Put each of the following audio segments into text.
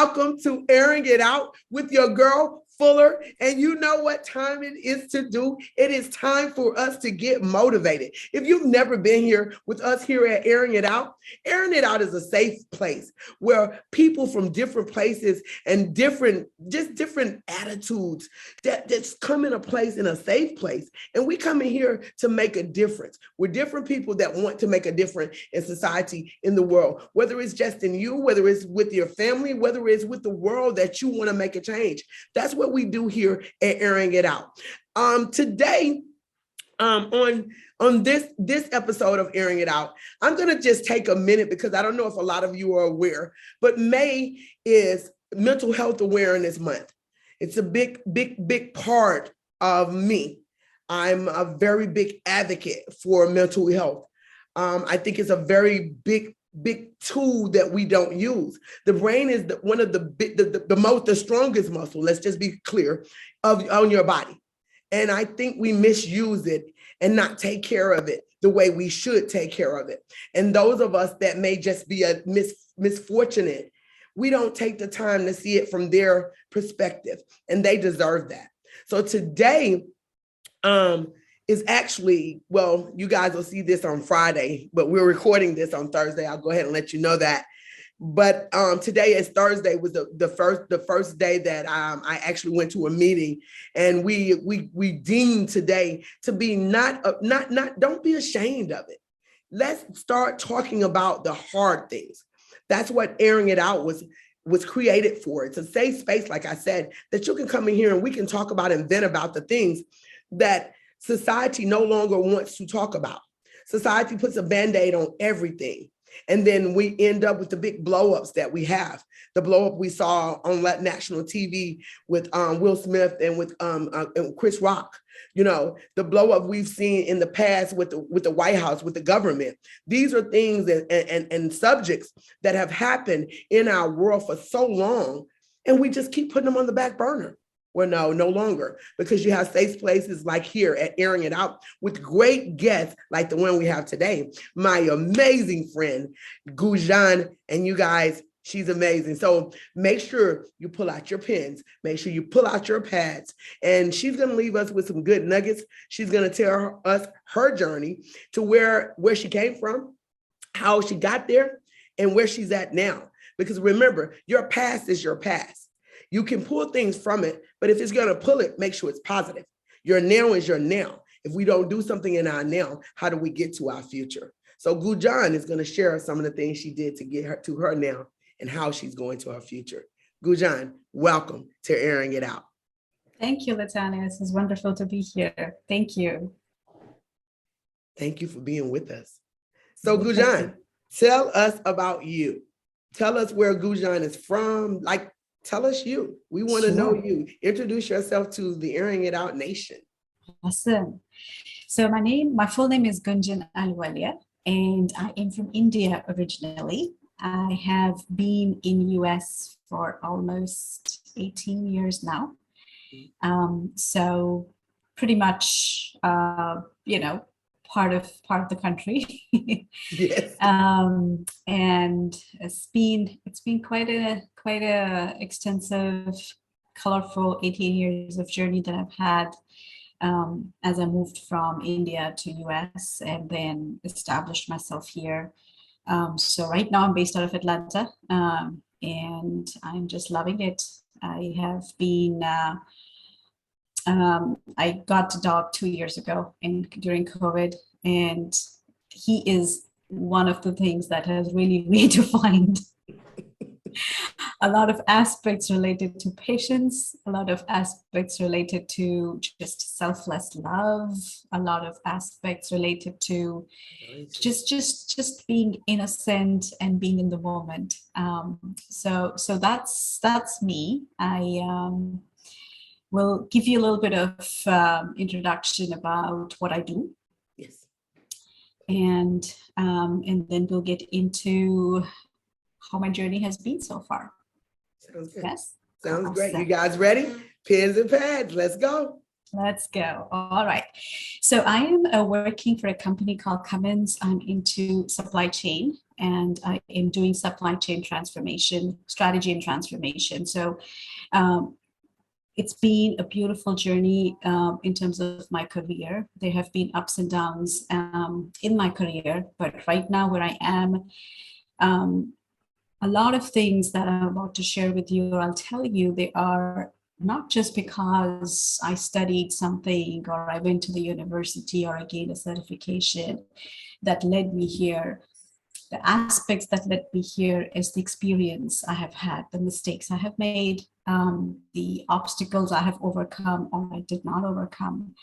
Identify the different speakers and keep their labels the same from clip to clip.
Speaker 1: welcome to Airing It Out with your girl, Fuller. And you know what time it is to do? It is time for us to get motivated. If you've never been here with us here at Airing It Out is a safe place where people from different places and different attitudes that's come in a place, in a safe place. And we come in here to make a difference. We're different people that want to make a difference in society, in the world, whether it's just in you, whether it's with your family, whether it's with the world that you want to make a change. That's what we do here at Airing It Out. Today, on this episode of Airing It Out, I'm going to just take a minute because I don't know if a lot of you are aware, but May is Mental Health Awareness Month. It's a big part of me. I'm a very big advocate for mental health. I think it's a very big tool that we don't use. The brain is one of the strongest muscle, let's just be clear, on your body. And I think we misuse it and not take care of it the way we should take care of it. And those of us that may just be a misfortunate, we don't take the time to see it from their perspective, and they deserve that. So today is actually, well, you guys will see this on Friday, but we're recording this on Thursday. I'll go ahead and let you know that. But today is Thursday, was the first day that I actually went to a meeting, and we deemed today to be don't be ashamed of it. Let's start talking about the hard things. That's what Airing It Out was created for. It's a safe space, like I said, that you can come in here and we can talk about and vent about the things that society no longer wants to talk about. Society puts a Band-Aid on everything. And then we end up with the big blow-ups that we have. The blow-up we saw on national TV with Will Smith and with Chris Rock. You know, the blow-up we've seen in the past with the White House, with the government. These are things and subjects that have happened in our world for so long, and we just keep putting them on the back burner. Well, no longer, because you have safe places like here at Airing It Out with great guests like the one we have today. My amazing friend, Gunjan, and you guys, she's amazing. So make sure you pull out your pens, make sure you pull out your pads, and she's going to leave us with some good nuggets. She's going to tell us her journey to where she came from, how she got there, and where she's at now. Because remember, your past is your past. You can pull things from it, but if it's going to pull it, make sure it's positive. Your now is your now. If we don't do something in our now, how do we get to our future? So Gunjan is going to share some of the things she did to get her to her now and how she's going to her future. Gunjan, welcome to Airing It Out.
Speaker 2: Thank you, Latanya. This is wonderful to be here. Thank you.
Speaker 1: Thank you for being with us. So Gunjan, tell us about you. Tell us where Gunjan is from. Tell us you. We want to know you. Introduce yourself to the Airing It Out Nation.
Speaker 2: Awesome. So my full name is Gunjan Ahluwalia, and I am from India originally. I have been in US for almost 18 years now. So pretty much, part of the country.
Speaker 1: Yes.
Speaker 2: And it's been quite a extensive, colorful 18 years of journey that I've had as I moved from India to US and then established myself here. So right now I'm based out of Atlanta, and I'm just loving it. I have been I got a dog 2 years ago during COVID, and he is one of the things that has really redefined a lot of aspects related to patience, a lot of aspects related to just selfless love, a lot of aspects related to just being innocent and being in the moment. So that's me. I will give you a little bit of introduction about what I do.
Speaker 1: Yes.
Speaker 2: And then we'll get into how my journey has been so far.
Speaker 1: Sounds good.
Speaker 2: Yes.
Speaker 1: Sounds great. You guys ready? Pens and pads. Let's go.
Speaker 2: Let's go. All right. So I am working for a company called Cummins. I'm into supply chain, and I am doing supply chain transformation, strategy and transformation. So it's been a beautiful journey in terms of my career. There have been ups and downs in my career, but right now where I am, a lot of things that I'm about to share with you, I'll tell you, they are not just because I studied something or I went to the university or I gained a certification that led me here. The aspects that led me here is the experience I have had, the mistakes I have made, the obstacles I have overcome or I did not overcome.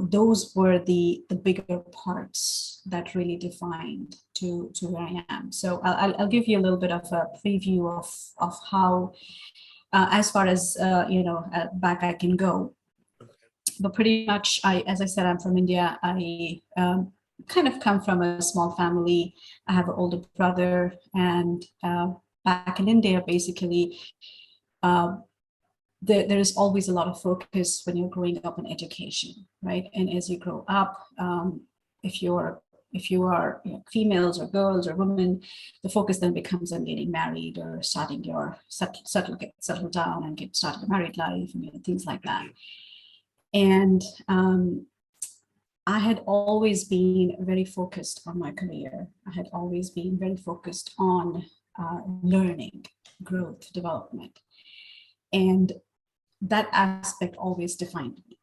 Speaker 2: Those were the bigger parts that really defined to where I am. So I'll give you a little bit of a preview of how, as far as back I can go. But pretty much, as I said, I'm from India. I kind of come from a small family. I have an older brother, and back in India, basically, there is always a lot of focus when you're growing up on education, right? And as you grow up, if you are females or girls or women, the focus then becomes on getting married or starting your settle down and get started a married life and things like that. And I had always been very focused on my career. I had always been very focused on learning, growth, development. And that aspect always defined me.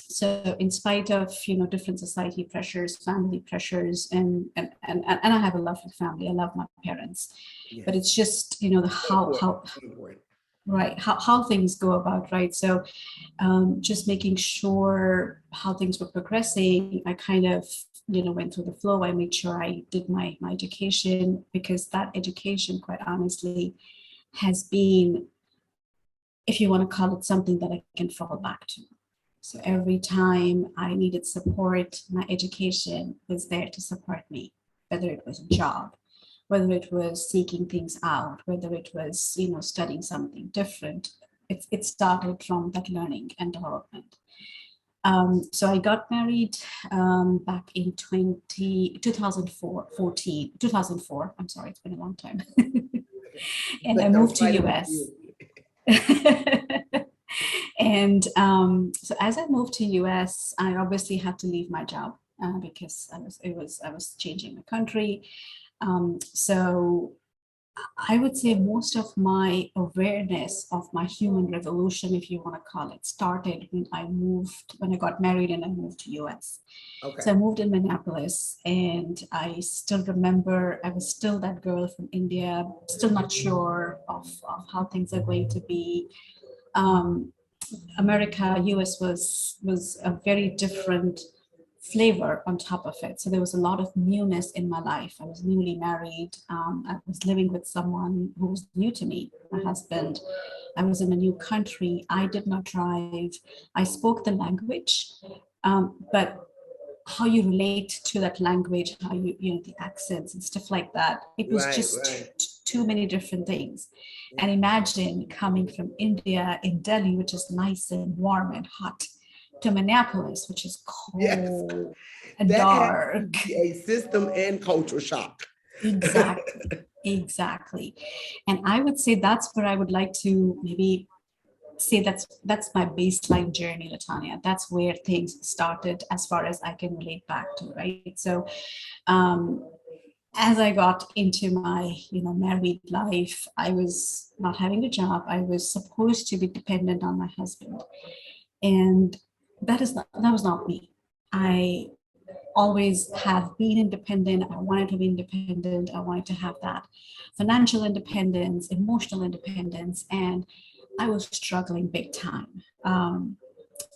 Speaker 2: So in spite of, different society pressures, family pressures, and I have a lovely family. I love my parents, yes. But it's just, how things go about, right? So just making sure how things were progressing, I kind of, went through the flow. I made sure I did my education, because that education, quite honestly, has been, if you want to call it, something that I can fall back to. So every time I needed support, my education was there to support me, whether it was a job, whether it was seeking things out, whether it was, studying something different. It started from that learning and development. So I got married back in 2004. I'm sorry, it's been a long time. And I moved to US. And so as I moved to US, I obviously had to leave my job because I was changing the country. So I would say most of my awareness of my human revolution, if you want to call it, started when I got married and I moved to US. Okay. So I moved in Minneapolis, and I still remember I was still that girl from India, still not sure of how things are going to be. America, US was a very different flavor on top of it. So there was a lot of newness in my life. I was newly married. I was living with someone who was new to me, my husband. I was in a new country. I did not drive. I spoke the language, but how you relate to that language, how the accents and stuff like that, it was too many different things. Yeah. And imagine coming from India in Delhi, which is nice and warm and hot, to Minneapolis, which is cold, yes, and that dark.
Speaker 1: A system and culture shock.
Speaker 2: Exactly. And I would say that's where I would like to maybe say that's my baseline journey, Latanya. That's where things started as far as I can relate back to, right? So as I got into my married life, I was not having a job. I was supposed to be dependent on my husband, and that was not me. I always have been independent. I wanted to be independent. I wanted to have that financial independence, emotional independence, and I was struggling big time.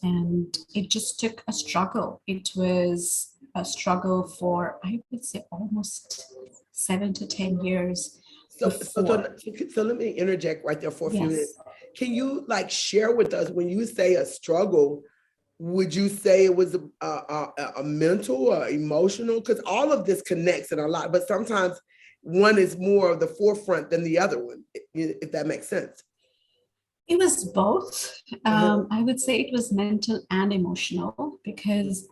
Speaker 2: And it just took a struggle. It was a struggle for, I would say, almost 7 to 10 years.
Speaker 1: So let me interject right there for a few minutes. Can you share with us, when you say a struggle, would you say it was a mental or emotional? Because all of this connects in a lot, but sometimes one is more of the forefront than the other one, if that makes sense.
Speaker 2: It was both. I would say it was mental and emotional, because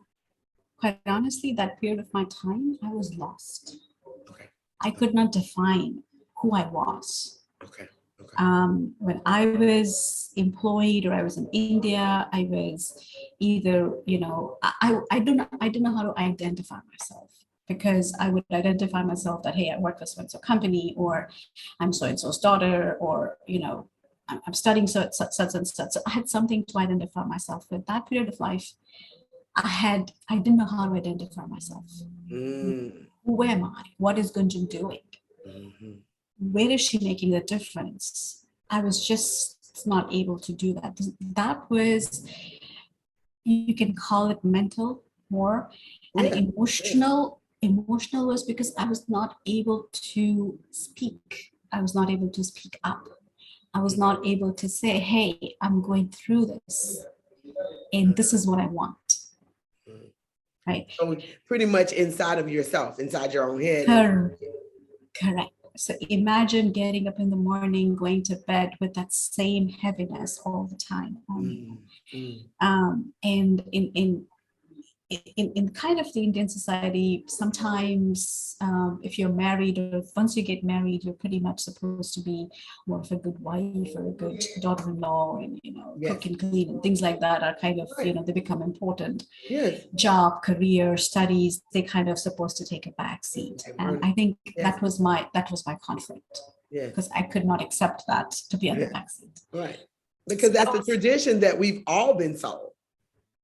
Speaker 2: quite honestly, that period of my time, I was lost. I could not define who I was.
Speaker 1: Okay. Okay.
Speaker 2: When I was employed or I was in India, I was either, I didn't know how to identify myself, because I would identify myself that, hey, I work for so-and-so company, or I'm so-and-so's daughter, or, I'm studying such and such. So I had something to identify myself with. That period of life, I didn't know how to identify myself.
Speaker 1: Mm.
Speaker 2: Who am I? What is Gunjan doing?
Speaker 1: Mm-hmm.
Speaker 2: Where is she making the difference? I was just not able to do that. That was, you can call it mental more, and
Speaker 1: Yeah.
Speaker 2: emotional was because I was not able to speak. I was not able to speak up. I was not able to say, hey, I'm going through this and this is what I want.
Speaker 1: Mm.
Speaker 2: Right?
Speaker 1: So pretty much inside of yourself, inside your own head.
Speaker 2: Correct. So imagine getting up in the morning, going to bed with that same heaviness all the time on you. And in kind of the Indian society, sometimes if you're married, or once you get married, you're pretty much supposed to be more of a good wife or a good daughter-in-law, and
Speaker 1: Yes.
Speaker 2: cook and clean and things like that are kind of,
Speaker 1: Right.
Speaker 2: they become important.
Speaker 1: Yes.
Speaker 2: Job, career, studies, they kind of supposed to take a back seat. And I think
Speaker 1: Yes.
Speaker 2: that was my conflict.
Speaker 1: Yes.
Speaker 2: Because I could not accept that to be on the back seat.
Speaker 1: Right. Because that's the tradition that we've all been sold.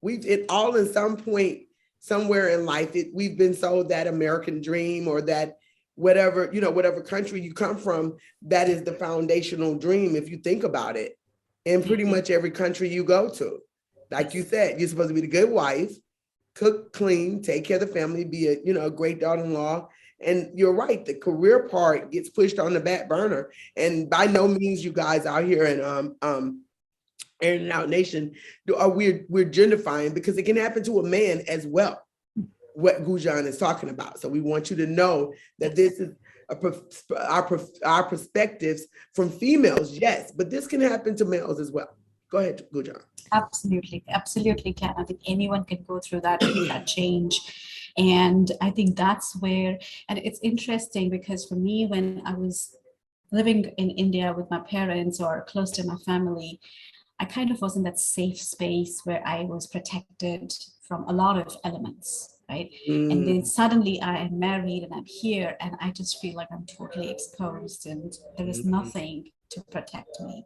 Speaker 1: It all in some point, somewhere in life, we've been sold that American dream, or that whatever, whatever country you come from, that is the foundational dream, if you think about it, in pretty much every country you go to. Like you said, you're supposed to be the good wife, cook, clean, take care of the family, be a great daughter-in-law. And you're right, the career part gets pushed on the back burner. And by no means, you guys out here in Airin and Out Nation, we're genderfying, because it can happen to a man as well, what Gunjan is talking about. So we want you to know that this is our perspectives from females, yes, but this can happen to males as well. Go ahead, Gunjan.
Speaker 2: Absolutely can. I think anyone can go through that change. And I think that's where, and it's interesting because for me, when I was living in India with my parents or close to my family, I kind of was in that safe space where I was protected from a lot of elements, right? And then suddenly I am married and I'm here and I just feel like I'm totally exposed and there is nothing to protect me.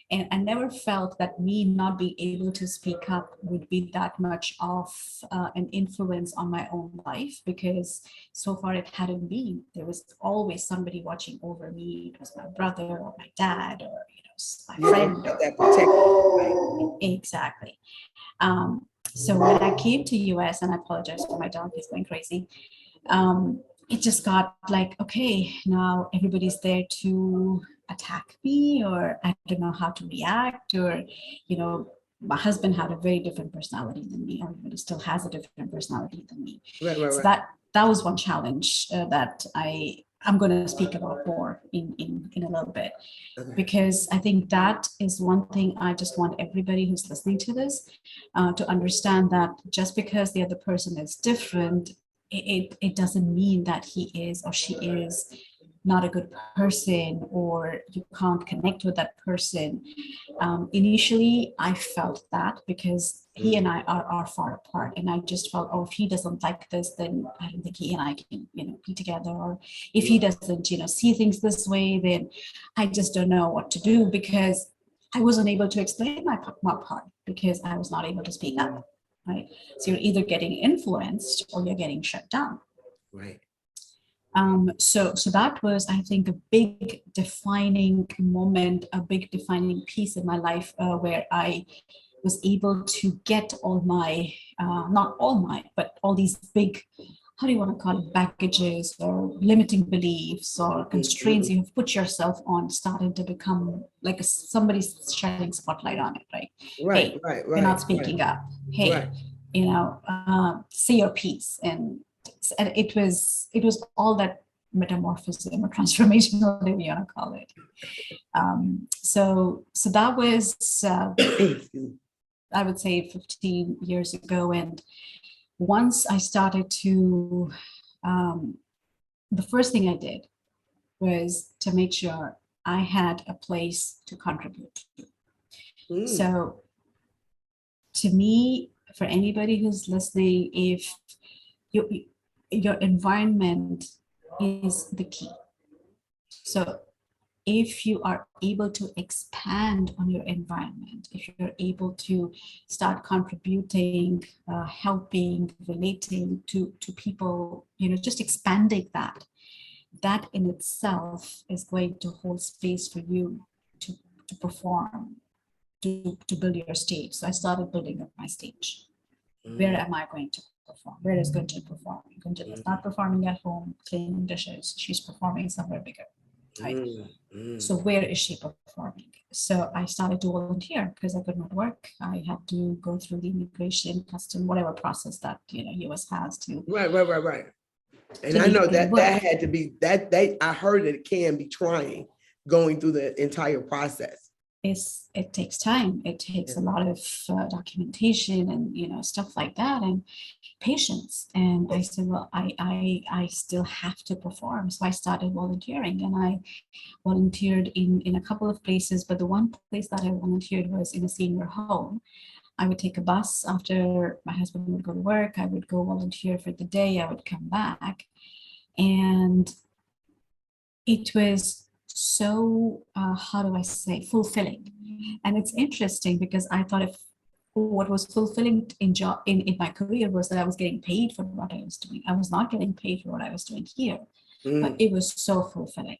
Speaker 2: And I never felt that me not being able to speak up would be that much of an influence on my own life, because so far it hadn't been. There was always somebody watching over me. It was my brother or my dad or my friend. Exactly. So when I came to US, and I apologize for my dog, he's going crazy. It just got like, okay, now everybody's there to attack me, or I don't know how to react, or, my husband had a very different personality than me, or he still has a different personality than me. So that was one challenge that I'm going to speak about more in a little bit, because I think that is one thing I just want everybody who's listening to this to understand, that just because the other person is different, it doesn't mean that he is or she is not a good person, or you can't connect with that person. Initially, I felt that because he and I are far apart, and I just felt, oh, if he doesn't like this, then I don't think he and I can, be together. Or if he doesn't, see things this way, then I just don't know what to do, because I wasn't able to explain my part because I was not able to speak up. Right. So you're either getting influenced or you're getting shut down.
Speaker 1: Right.
Speaker 2: So that was, I think, a big defining moment, a big defining piece in my life where I was able to get all my, not all my, but all these big, how do you want to call it, baggages or limiting beliefs or constraints you have put yourself on, starting to become like somebody's shining spotlight on it, right? Hey, you're not speaking up. Hey, say your piece. And it was all that metamorphosis or transformation, whatever you want to call it. So that was, I would say 15 years ago. And once I started to, the first thing I did was to make sure I had a place to contribute to.
Speaker 1: Mm.
Speaker 2: So to me, for anybody who's listening, if your environment is the key. So if you are able to expand on your environment, if you're able to start contributing, helping, relating to people, just expanding that in itself is going to hold space for you to perform, to build your stage. So I started building up my stage. Where am I going to perform? Where is Gunjan performing? Gunjan is not performing at home cleaning dishes. She's performing somewhere bigger. Right? So where is she performing? So I started to volunteer because I could not work. I had to go through the immigration, custom, whatever process that US has to.
Speaker 1: Right. And I know that had to be I heard that it can be trying going through the entire process.
Speaker 2: It takes time. It takes a lot of documentation and stuff like that, and patience. And I said, well, I still have to perform. So I started volunteering, and I volunteered in a couple of places, but the one place that I volunteered was in a senior home. I would take a bus after my husband would go to work. I would go volunteer for the day. I would come back, and it was so how do I say, fulfilling. And it's interesting because I thought if what was fulfilling in my career was that I was getting paid for what I was doing. I was not getting paid for what I was doing here, but it was so fulfilling.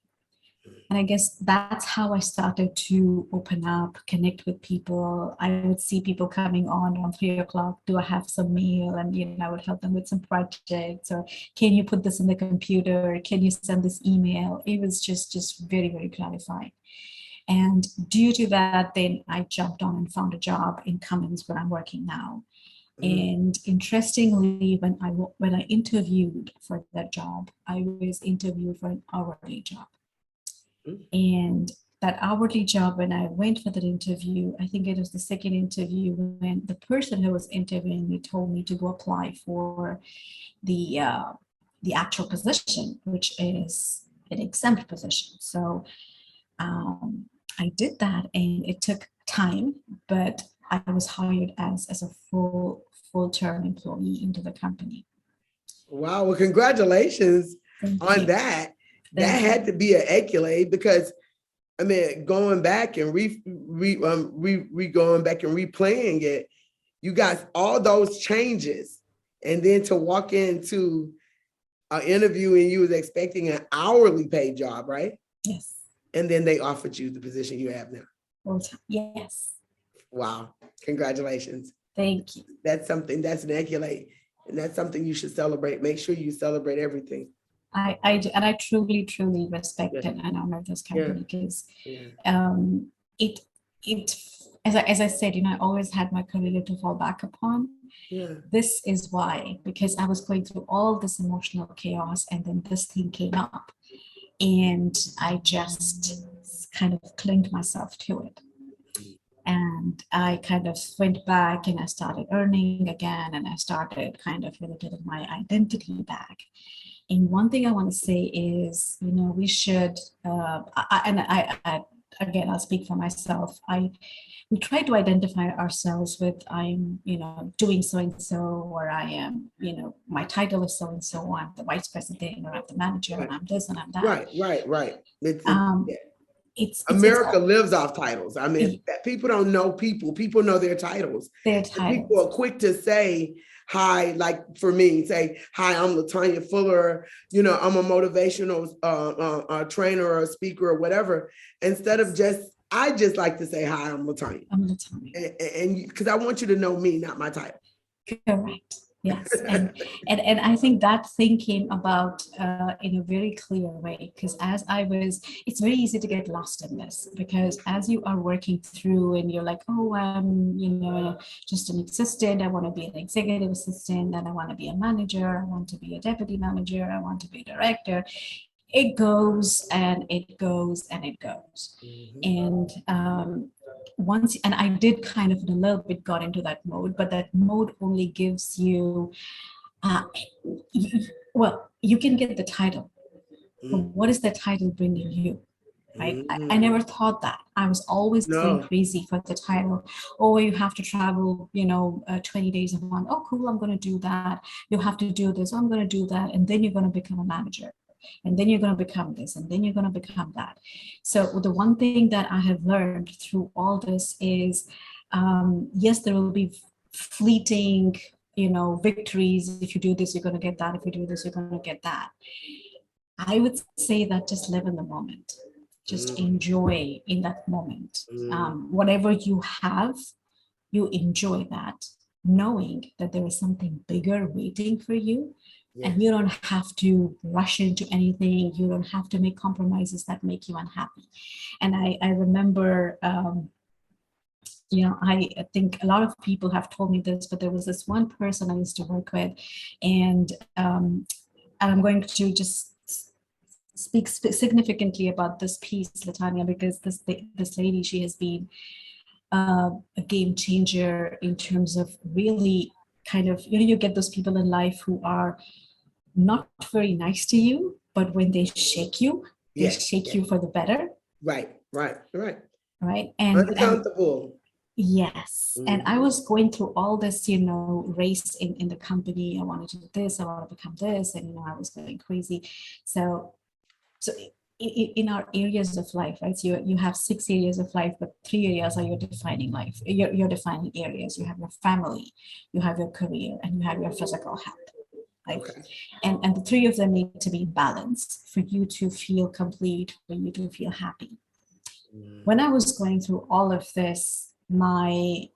Speaker 2: And I guess that's how I started to open up, connect with people. I would see people coming on around 3:00. Do I have some mail? And I would help them with some projects, or can you put this in the computer? Can you send this email? It was just very, very gratifying. And due to that, then I jumped on and found a job in Cummins where I'm working now. And interestingly, when I interviewed for that job, I was interviewed for an hourly job. And that hourly job, when I went for that interview, I think it was the second interview when the person who was interviewing me told me to go apply for the actual position, which is an exempt position. So I did that, and it took time, but I was hired as a full-term employee into the company.
Speaker 1: Wow! Well, congratulations on that. That had to be an accolade, because I mean, going back and going back and replaying it, you got all those changes, and then to walk into an interview and you was expecting an hourly paid job, right?
Speaker 2: Yes.
Speaker 1: And then they offered you the position you have now.
Speaker 2: Well, yes.
Speaker 1: Wow! Congratulations.
Speaker 2: Thank you.
Speaker 1: That's something. That's an accolade, and that's something you should celebrate. Make sure you celebrate everything.
Speaker 2: I do, and I truly respect and honor this company because it as I said, I always had my career to fall back upon. This is why, because I was going through all this emotional chaos, and then this thing came up, and I just kind of clinged myself to it. And I kind of went back and I started earning again, and I started kind of really getting my identity back. And one thing I want to say is, we should, again, I'll speak for myself. We try to identify ourselves with I'm, doing so-and-so, or I am, my title is so-and-so, I'm the vice president, or I'm the manager, and I'm this and I'm that.
Speaker 1: Right.
Speaker 2: It's
Speaker 1: America lives off titles. I mean, people don't know people. People know their titles. People are quick to say, hi, like for me, say, hi, I'm LaTanya Fuller, I'm a motivational trainer or a speaker or whatever. Instead of I just like to say, hi, I'm LaTanya. And because I want you to know me, not my title.
Speaker 2: Correct. Yes. And I think that thing came about in a very clear way, because it's very easy to get lost in this, because as you are working through and you're like, oh, I'm, just an assistant, I want to be an executive assistant, and I want to be a manager, I want to be a deputy manager, I want to be a director. It goes and it goes and it goes. And and I did kind of in a little bit got into that mode, but that mode only gives you, you can get the title, but
Speaker 1: Mm.
Speaker 2: what is the title bringing you? Right? I
Speaker 1: Mm.
Speaker 2: never thought that. I was always going
Speaker 1: No.
Speaker 2: crazy for the title. Oh, you have to travel, 20 days a month. Oh, cool, I'm going to do that. You have to do this. Oh, I'm going to do that. And then you're going to become a manager. And then you're going to become this. And then you're going to become that. So the one thing that I have learned through all this is, yes, there will be fleeting, victories. If you do this, you're going to get that. If you do this, you're going to get that. I would say that just live in the moment, just
Speaker 1: Mm.
Speaker 2: enjoy in that moment.
Speaker 1: Mm.
Speaker 2: Whatever you have, you enjoy that, knowing that there is something bigger waiting for you. And
Speaker 1: Yes.
Speaker 2: you don't have to rush into anything. You don't have to make compromises that make you unhappy. And I remember, I think a lot of people have told me this, but there was this one person I used to work with, and I'm going to just speak significantly about this piece, Latanya, because this lady, she has been a game changer in terms of really kind of, you get those people in life who are not very nice to you, but when they shake you, they
Speaker 1: Yes.
Speaker 2: shake
Speaker 1: Yes.
Speaker 2: you for the better.
Speaker 1: Right. Right. Right.
Speaker 2: Right. And
Speaker 1: Uncomfortable.
Speaker 2: yes. And I
Speaker 1: Mhm.
Speaker 2: was going through all this, race in the company. I wanted to do this, I want to become this, and I was going crazy. So in our areas of life, right? So you have 6 areas of life, but 3 areas are your defining life, your defining areas. You have your family, you have your career, and you have your physical health, right?
Speaker 1: Okay.
Speaker 2: And the three of them need to be in balance for you to feel complete, for you to feel happy.
Speaker 1: Mm.
Speaker 2: When I was going through all of this, my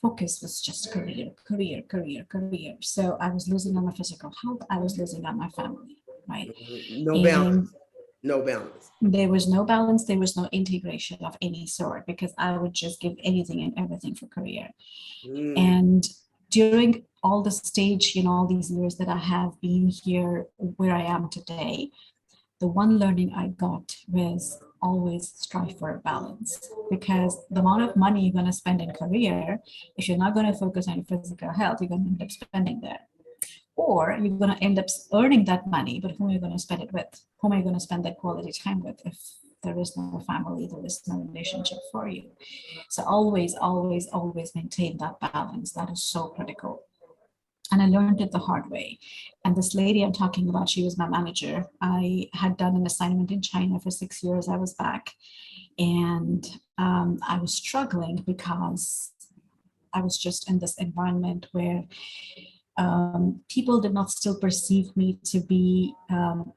Speaker 2: focus was just career, career, career, career. So I was losing on my physical health, I was losing on my family, right?
Speaker 1: No
Speaker 2: And
Speaker 1: balance. No balance.
Speaker 2: there was no balance, there was no integration of any sort, because I would just give anything and everything for career.
Speaker 1: Mm.
Speaker 2: And during all the stage, all these years that I have been here where I am today, the one learning I got was always strive for a balance, because the amount of money you're going to spend in career, if you're not going to focus on your physical health, you're going to end up spending there. Or you're going to end up earning that money, but whom are you going to spend it with? Whom are you going to spend that quality time with if there is no family, there is no relationship for you? So always, always, always maintain that balance. That is so critical. And I learned it the hard way. And this lady I'm talking about, she was my manager. I had done an assignment in China for 6 years. I was back, and I was struggling because I was just in this environment where people did not still perceive me to be,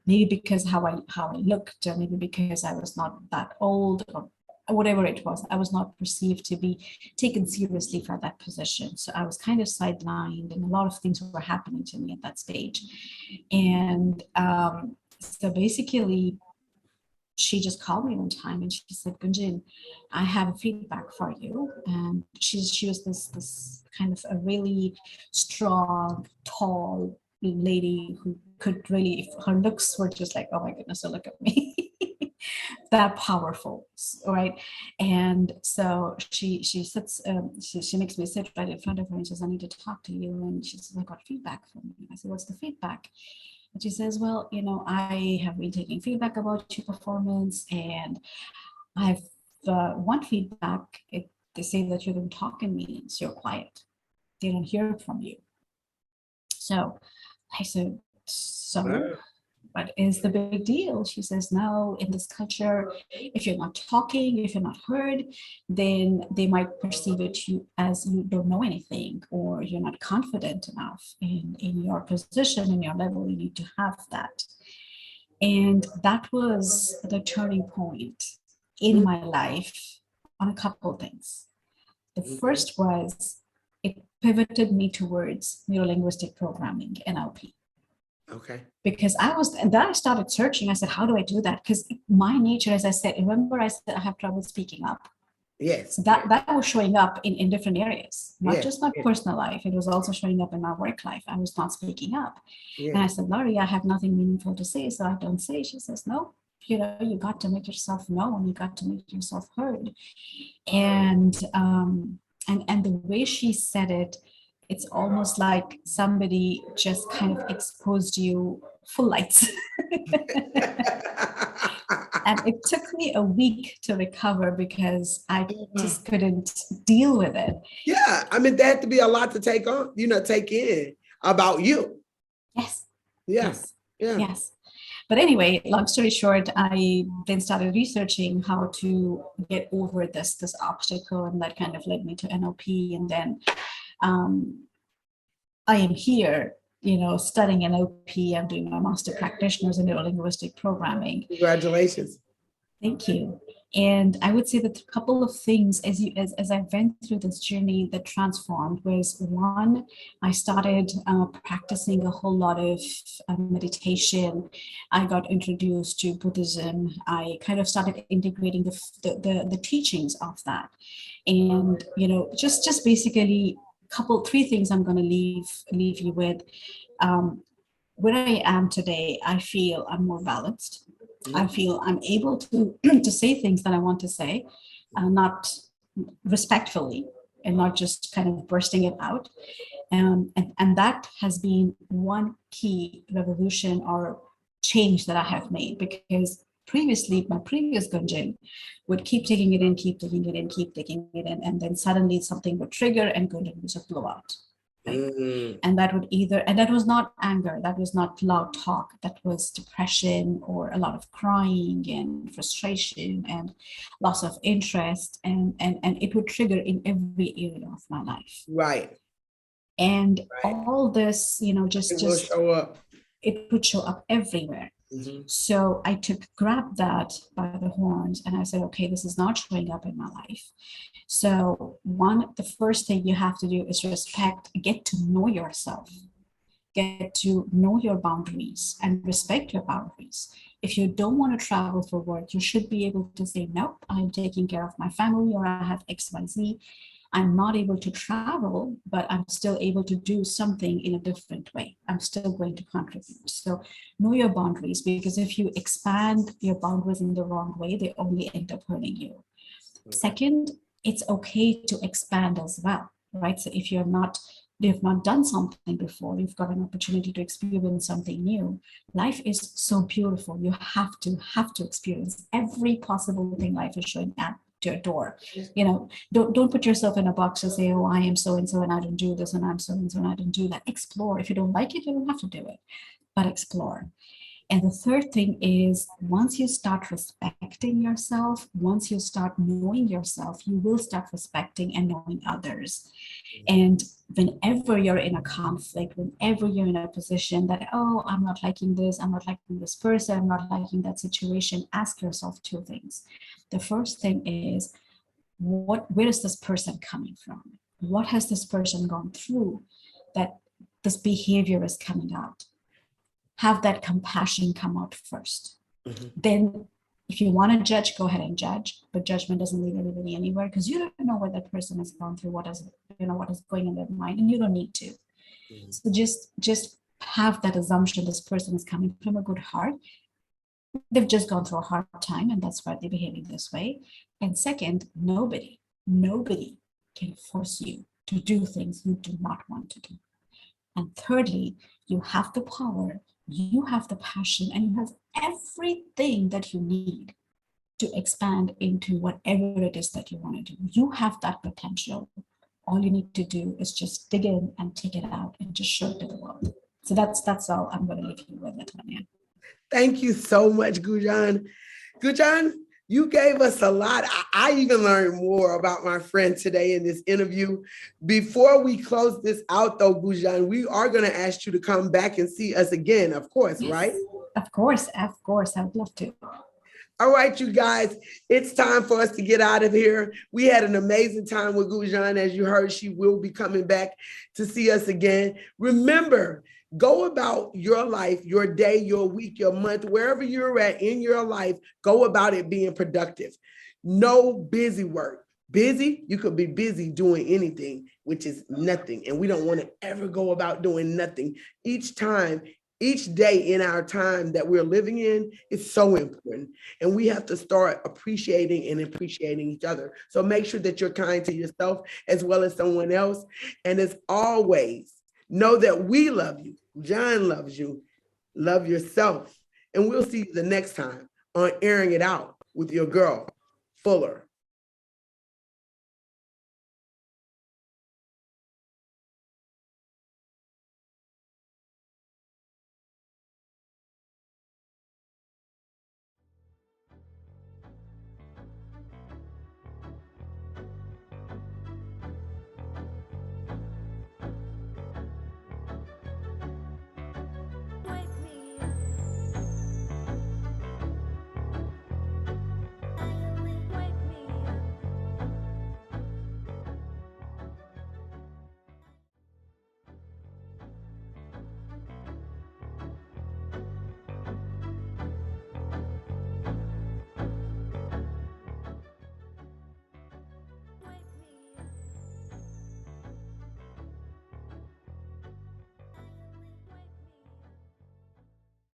Speaker 2: maybe because how I looked, or maybe because I was not that old, or whatever it was. I was not perceived to be taken seriously for that position. So I was kind of sidelined, and a lot of things were happening to me at that stage. And so basically, she just called me one time and she said, Gunjan, I have a feedback for you. And she was this kind of a really strong, tall lady who could really, her looks were just like, oh my goodness, so look at me. That powerful, right? And so she sits, she makes me sit right in front of her and says, I need to talk to you. And she says, I got feedback from you. I said, what's the feedback? And she says, well, I have been taking feedback about your performance, and I've one feedback, they say that you don't talk in meetings, you're quiet. They don't hear from you. So I said, so what is the big deal? She says, no, in this culture, if you're not talking, if you're not heard, then they might perceive it as you don't know anything, or you're not confident enough in your position, in your level. You need to have that. And that was the turning point in my life on a couple of things. The
Speaker 1: Mhm.
Speaker 2: first was, it pivoted me towards neurolinguistic programming, NLP.
Speaker 1: Okay.
Speaker 2: Because and then I started searching. I said, how do I do that? Because my nature, as I said, remember I said I have trouble speaking up.
Speaker 1: Yes.
Speaker 2: So that was showing up in different areas, not
Speaker 1: Yes.
Speaker 2: just my
Speaker 1: Yes.
Speaker 2: personal life. It was also showing up in my work life. I was not speaking up. And I
Speaker 1: Yes.
Speaker 2: said, Laurie, I have nothing meaningful to say, so I don't say. She says, no, you got to make yourself known. You got to make yourself heard. And the way she said it, it's almost like somebody just kind of exposed you full lights. And it took me a week to recover because I just couldn't deal with it.
Speaker 1: Yeah, I mean, there had to be a lot to take on, take in about you.
Speaker 2: Yes.
Speaker 1: Yes. Yeah.
Speaker 2: Yes. But anyway, long story short, I then started researching how to get over this obstacle, and that kind of led me to NLP. And then I am here, studying NLP. I'm doing my master practitioners in neurolinguistic programming.
Speaker 1: Congratulations.
Speaker 2: Thank you. And I would say that a couple of things as I went through this journey that transformed was, one, I started practicing a whole lot of meditation. I got introduced to Buddhism. I kind of started integrating the teachings of that. And, just basically three things I'm going to leave you with. Where I am today, I feel I'm more balanced. I feel I'm able to to say things that I want to say, not respectfully and not just kind of bursting it out. And that has been one key revolution or change that I have made, because previously my previous Gunjan would keep taking it in, keep taking it in, keep taking it in, and then suddenly something would trigger and Gunjan would just blow out. Right? And that was not anger, that was not loud talk, that was depression or a lot of crying and frustration and loss of interest, and it would trigger in every area of my life.
Speaker 1: Right.
Speaker 2: And all this, just
Speaker 1: show up.
Speaker 2: It would show up everywhere. Mm-hmm. So I grabbed that by the horns and I said, okay, this is not showing up in my life. So the first thing you have to do is get to know yourself, get to know your boundaries and respect your boundaries. If you don't want to travel for work, you should be able to say, nope, I'm taking care of my family, or I have XYZ. I'm not able to travel, but I'm still able to do something in a different way. I'm still going to contribute. So know your boundaries, because if you expand your boundaries in the wrong way, they only end up hurting you. Okay. Second, it's okay to expand as well, right? So if you've not done something before, you've got an opportunity to experience something new. Life is so beautiful. You have to experience every possible thing life is showing at to your door. Don't put yourself in a box and say, oh, I am so and so and I don't do this, and I'm so and so and I don't do that. Explore. If you don't like it, you don't have to do it, but explore. And the third thing is, once you start respecting yourself, once you start knowing yourself, you will start respecting and knowing others. And whenever you're in a conflict, whenever you're in a position that, oh, I'm not liking this, I'm not liking this person, I'm not liking that situation, ask yourself two things. The first thing is, where is this person coming from? What has this person gone through that this behavior is coming out? Have that compassion come out first. Mm-hmm. Then if you want to judge, go ahead and judge, but judgment doesn't lead anybody anywhere, because you don't know what that person has gone through, what is going in their mind, and you don't need to. Mm-hmm. So just have that assumption this person is coming from a good heart. They've just gone through a hard time, and that's why they're behaving this way. And second, nobody can force you to do things you do not want to do. And thirdly, you have the power, you have the passion, and you have everything that you need to expand into whatever it is that you want to do. You have that potential. All you need to do is just dig in and take it out and just show it to the world. So that's all I'm going to leave you with, Tanya.
Speaker 1: Thank you so much, Gunjan. Gunjan, you gave us a lot. I even learned more about my friend today in this interview. Before we close this out, though, Gunjan, we are going to ask you to come back and see us again, of course, yes, right?
Speaker 2: Of course. I would love to.
Speaker 1: All right, you guys, it's time for us to get out of here. We had an amazing time with Gunjan. As you heard, she will be coming back to see us again. Remember, go about your life, your day, your week, your month, wherever you're at in your life, go about it being productive. No busy work. Busy, you could be busy doing anything, which is nothing. And we don't want to ever go about doing nothing. Each time, Each day in our time that we're living in is so important. And we have to start appreciating and appreciating each other. So make sure that you're kind to yourself as well as someone else. And as always, know that we love you. John loves you. Love yourself. And we'll see you the next time on Airing It Out with your girl, Fuller.